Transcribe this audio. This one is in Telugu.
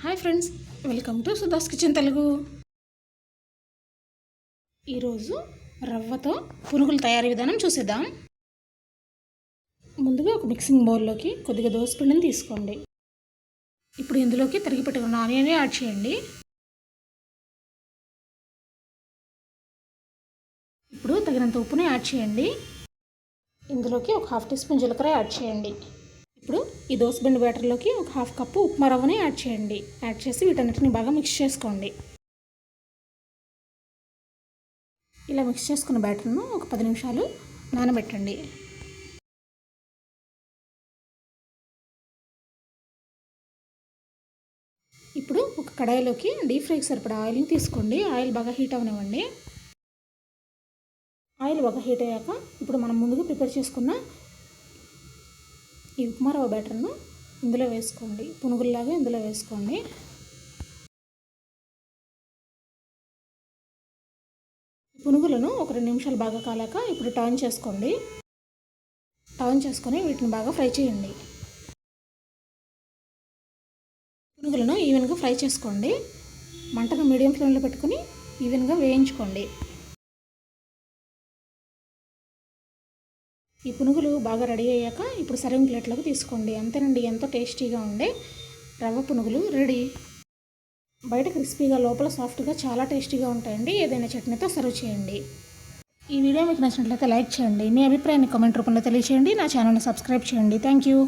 Hi friends, welcome to Sudha's kitchen Telugu. ఈరోజు రవ్వతో పునుగుల తయారీ విధానం చూసేద్దాం. ముందుగా ఒక మిక్సింగ్ బౌల్లోకి కొద్దిగా దోసపిండిని తీసుకోండి. ఇప్పుడు ఇందులోకి తరిగి పెట్టుకున్న ఆనియన్ యాడ్ చేయండి. ఇప్పుడు తగినంత ఉప్పుని యాడ్ చేయండి. ఇందులోకి ఒక 1/2 టీ స్పూన్ జీలకర్ర యాడ్ చేయండి. ఇప్పుడు ఈ దోసపిండి బ్యాటర్లోకి ఒక 1/2 కప్పు ఉప్మా రవ్వని యాడ్ చేయండి. యాడ్ చేసి వీటన్నిటిని బాగా మిక్స్ చేసుకోండి. ఇలా మిక్స్ చేసుకున్న బ్యాటర్ను ఒక 10 నిమిషాలు నానబెట్టండి. ఇప్పుడు ఒక కడాయిలోకి డీప్ ఫ్రైకి సరిపడా ఆయిల్ని తీసుకోండి. ఆయిల్ బాగా హీట్ అవనివ్వండి. ఆయిల్ బాగా హీట్ అయ్యాక ఇప్పుడు మనం ముందుగా ప్రిపేర్ చేసుకున్న ఈ ఉప్మా రవ్వ బ్యాటర్ను ఇందులో వేసుకోండి. పునుగుల్లాగా ఇందులో వేసుకోండి. పునుగులను ఒక 2 నిమిషాలు బాగా కాలాక ఇప్పుడు టర్న్ చేసుకోండి. టర్న్ చేసుకొని వీటిని బాగా ఫ్రై చేయండి. పునుగులను ఈవెన్గా ఫ్రై చేసుకోండి. మంటను మీడియం ఫ్లేమ్లో పెట్టుకుని ఈవెన్గా వేయించుకోండి. ఈ పునుగులు బాగా రెడీ అయ్యాక ఇప్పుడు సర్వింగ్ ప్లేట్లోకి తీసుకోండి. అంతేనండి, ఎంతో టేస్టీగా ఉండే రవ్వ పునుగులు రెడీ. బయట క్రిస్పీగా లోపల సాఫ్ట్గా చాలా టేస్టీగా ఉంటాయండి. ఏదైనా చట్నీతో సర్వ్ చేయండి. ఈ వీడియో మీకు నచ్చినట్లయితే లైక్ చేయండి. మీ అభిప్రాయాన్ని కామెంట్ రూపంలో తెలియచేయండి. నా ఛానల్ని సబ్స్క్రైబ్ చేయండి. Thank you.